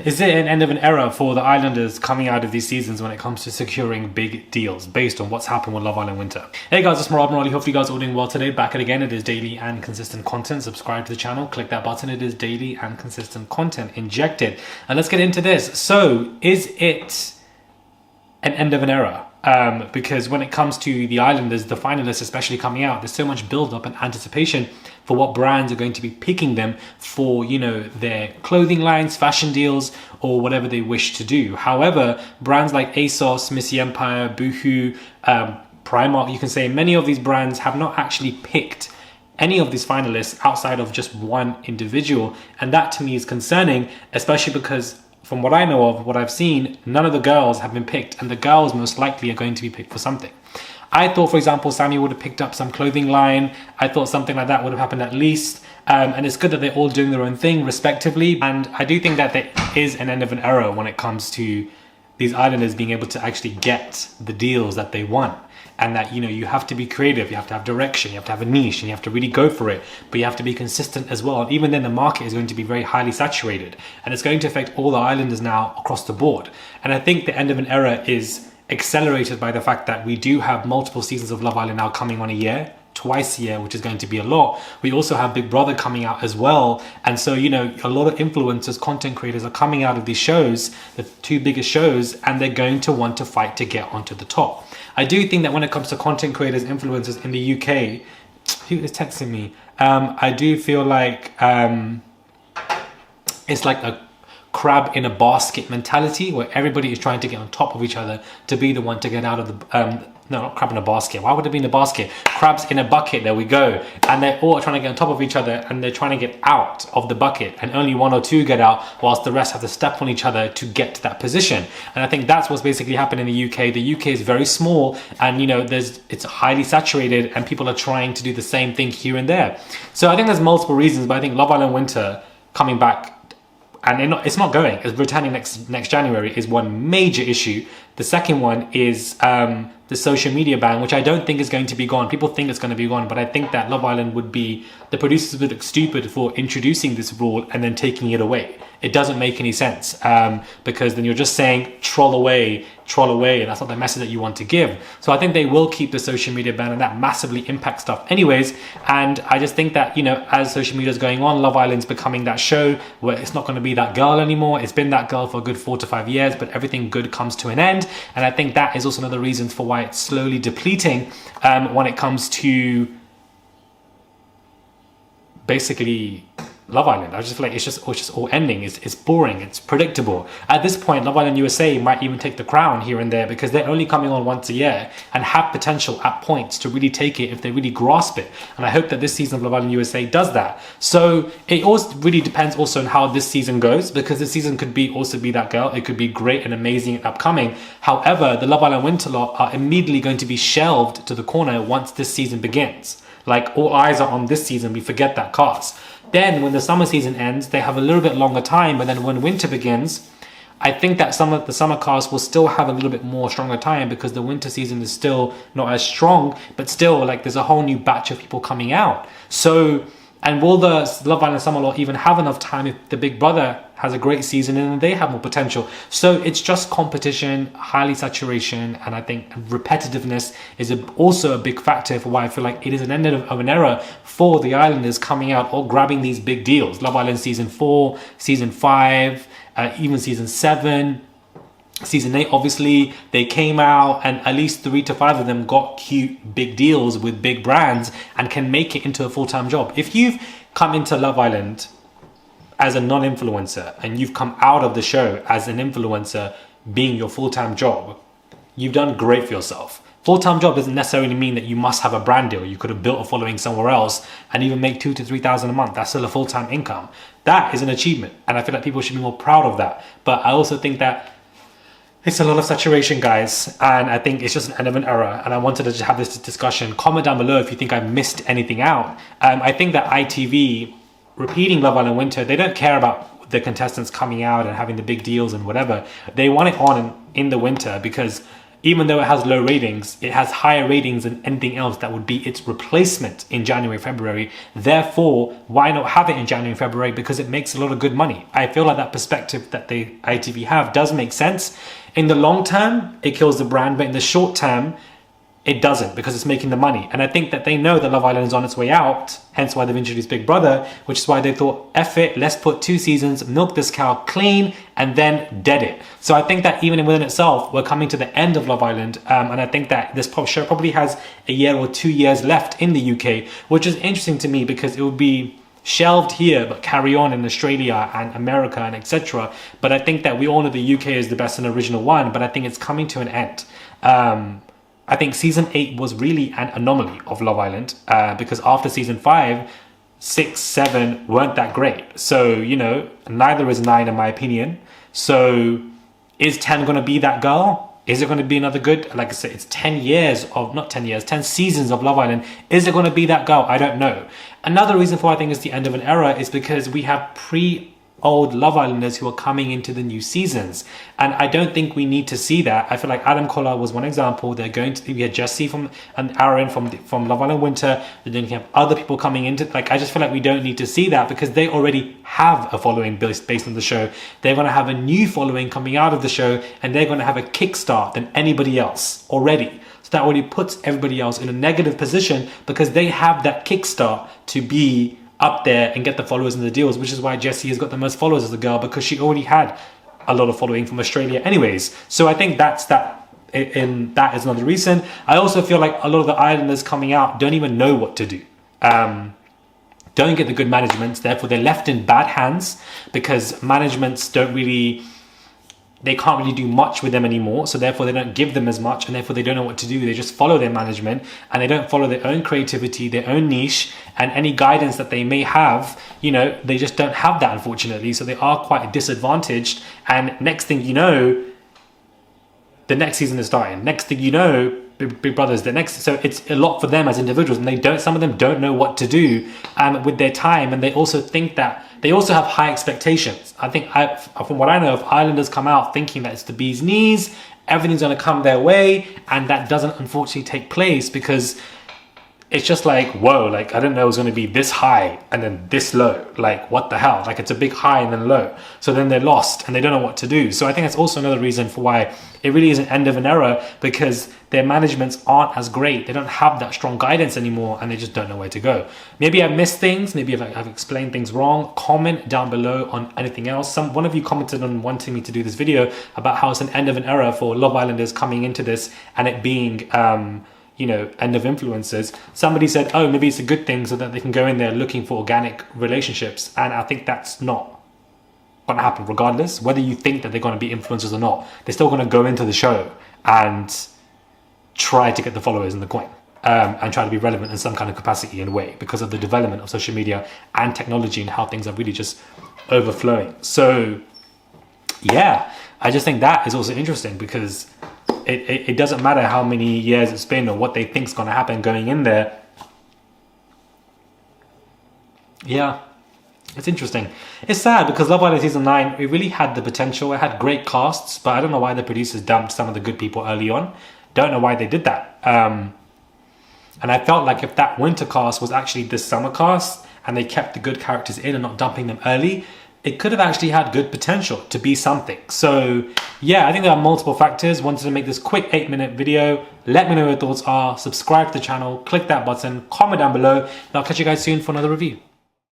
Is it an end of an era for the Islanders coming out of these seasons when it comes to securing big deals based on what's happened with Love Island Winter? Hey guys, it's Marab Marali. Hopefully you guys are all doing well today. Back at again, it is daily and consistent content. Subscribe to the channel, click that button. It is daily and consistent content injected. And let's get into this. So, is it an end of an era? Because when it comes to the Islanders, the finalists especially coming out, there's so much build up and anticipation for what brands are going to be picking them for, you know, their clothing lines, fashion deals, or whatever they wish to do. However, brands like ASOS, Missy Empire, Boohoo, Primark, you can say many of these brands have not actually picked any of these finalists outside of just one individual. And that to me is concerning, especially because from what I know of, what I've seen, none of the girls have been picked, and the girls most likely are going to be picked for something. I thought, for example, Sammy would have picked up some clothing line. I thought something like that would have happened at least. And it's good that they're all doing their own thing respectively. And I do think that there is an end of an era when it comes to these Islanders being able to actually get the deals that they want. And that, you know, you have to be creative, you have to have direction, you have to have a niche, and you have to really go for it, but you have to be consistent as well. And even then, the market is going to be very highly saturated, and it's going to affect all the Islanders now across the board. And I think the end of an era is accelerated by the fact that we do have multiple seasons of Love Island now coming on a year, twice a year, which is going to be a lot. We also have Big Brother coming out as well. And so, you know, a lot of influencers, content creators are coming out of these shows, the two biggest shows, and they're going to want to fight to get onto the top. I do think that when it comes to content creators, influencers in the UK, who is texting me? I do feel like it's like a crab in a basket mentality where everybody is trying to get on top of each other to be the one to get out of the no, not crab in a basket. Why would it be in a basket? Crabs in a bucket, there we go. And they're all trying to get on top of each other, and they're trying to get out of the bucket, and only one or two get out whilst the rest have to step on each other to get to that position. And I think that's what's basically happened in the UK. The UK is very small, and you know, it's highly saturated, and people are trying to do the same thing here and there. So I think there's multiple reasons, but I think Love Island Winter coming back, and it's not going, it's returning next January, is one major issue. The second one is the social media ban, which I don't think is going to be gone. People think it's going to be gone, but I think that Love Island would be, the producers would look stupid for introducing this rule and then taking it away. It doesn't make any sense, because then you're just saying troll away, and that's not the message that you want to give. So I think they will keep the social media ban, and that massively impacts stuff anyways. And I just think that, you know, as social media is going on, Love Island's becoming that show where it's not going to be that girl anymore. It's been that girl for a good 4 to 5 years, but everything good comes to an end. And I think that is also another reason for why it's slowly depleting when it comes to basically Love Island. I just feel like it's just all ending. It's boring. It's predictable. At this point, Love Island USA might even take the crown here and there, because they're only coming on once a year and have potential at points to really take it if they really grasp it. And I hope that this season of Love Island USA does that. So it also really depends also on how this season goes, because this season could also be that girl. It could be great and amazing and upcoming. However, the Love Island Winter lot are immediately going to be shelved to the corner once this season begins. Like, all eyes are on this season. We forget that cast. Then when the summer season ends, they have a little bit longer time, but then when winter begins, I think that the summer cast will still have a little bit more stronger time, because the winter season is still not as strong, but still, like, there's a whole new batch of people coming out. So, and will the Love Island Summer Lot even have enough time if the Big Brother has a great season and they have more potential? So it's just competition, highly saturation, and I think repetitiveness is also a big factor for why I feel like it is an end of an era for the Islanders coming out or grabbing these big deals. Love Island Season 4, Season 5, even Season 7. Season 8, obviously, they came out and at least 3 to 5 of them got cute big deals with big brands and can make it into a full-time job. If you've come into Love Island as a non-influencer and you've come out of the show as an influencer being your full-time job, you've done great for yourself. Full-time job doesn't necessarily mean that you must have a brand deal. You could have built a following somewhere else and even make 2,000 to 3,000 a month. That's still a full-time income. That is an achievement, and I feel like people should be more proud of that. But I also think that it's a lot of saturation, guys, and I think it's just an end of an era, and I wanted to just have this discussion. Comment down below if you think I missed anything out. I think that ITV repeating Love Island Winter, they don't care about the contestants coming out and having the big deals and whatever. They want it on in the winter because even though it has low ratings, it has higher ratings than anything else that would be its replacement in January, February. Therefore, why not have it in January, February? Because it makes a lot of good money. I feel like that perspective that the ITV have does make sense. In the long term, it kills the brand, but in the short term, it doesn't, because it's making the money. And I think that they know that Love Island is on its way out, hence why they've introduced Big Brother, which is why they thought, F it, let's put 2 seasons, milk this cow clean, and then dead it. So I think that even within itself, we're coming to the end of Love Island, and I think that this show probably has a year or 2 years left in the UK, which is interesting to me because it would be shelved here but carry on in Australia and America and etc. But I think that we all know the UK is the best and original one, but I think it's coming to an end. I think season 8 was really an anomaly of Love Island, because after season 5, 6, 7 weren't that great. So, you know, neither is 9 in my opinion. So is 10 going to be that girl? Is it going to be another good, like I said, it's 10 seasons of Love Island. Is it going to be that girl? I don't know. Another reason for why I think it's the end of an era is because we have old Love Islanders who are coming into the new seasons, and I don't think we need to see that. I feel like Adam Collar was one example. They're going to, we had Jesse from and Aaron from Love Island Winter, and then you have other people coming into, like, I just feel like we don't need to see that because they already have a following based on the show. They're going to have a new following coming out of the show, and they're going to have a kickstart than anybody else already. So that already puts everybody else in a negative position because they have that kickstart to be up there and get the followers and the deals, which is why Jessie has got the most followers as a girl, because she already had a lot of following from Australia anyways. So I think that is another reason. I also feel like a lot of the islanders coming out don't even know what to do. Don't get the good managements, therefore they're left in bad hands because managements they can't really do much with them anymore, so therefore they don't give them as much, and therefore they don't know what to do. They just follow their management and they don't follow their own creativity, their own niche, and any guidance that they may have, you know, they just don't have that, unfortunately. So they are quite disadvantaged, and next thing you know, the next season is starting. Next thing you know, Big Brother's the next. So it's a lot for them as individuals, and some of them don't know what to do with their time, and they also think that they also have high expectations. I think from what I know of, Islanders come out thinking that it's the bee's knees, everything's going to come their way, and that doesn't unfortunately take place because it's just like, whoa, like I didn't know it was going to be this high and then this low. Like, what the hell? Like, it's a big high and then low. So then they're lost and they don't know what to do. So I think that's also another reason for why it really is an end of an era, because their managements aren't as great. They don't have that strong guidance anymore, and they just don't know where to go. Maybe I've missed things. Maybe I've explained things wrong. Comment down below on anything else. One of you commented on wanting me to do this video about how it's an end of an era for Love Islanders coming into this and it being you know, end of influencers. Somebody said, oh, maybe it's a good thing so that they can go in there looking for organic relationships. And I think that's not going to happen regardless. Whether you think that they're going to be influencers or not, they're still going to go into the show and try to get the followers and the coin, and try to be relevant in some kind of capacity and way because of the development of social media and technology and how things are really just overflowing. So yeah, I just think that is also interesting because it doesn't matter how many years it's been or what they think is going to happen going in there. Yeah, it's interesting. It's sad because Love Island Season 9, it really had the potential. It had great casts, but I don't know why the producers dumped some of the good people early on. Don't know why they did that. And I felt like if that winter cast was actually this summer cast and they kept the good characters in and not dumping them early, it could have actually had good potential to be something. So yeah, I think there are multiple factors. Wanted to make this quick 8-minute video. Let me know what your thoughts are. Subscribe to the channel, click that button, comment down below, and I'll catch you guys soon for another review.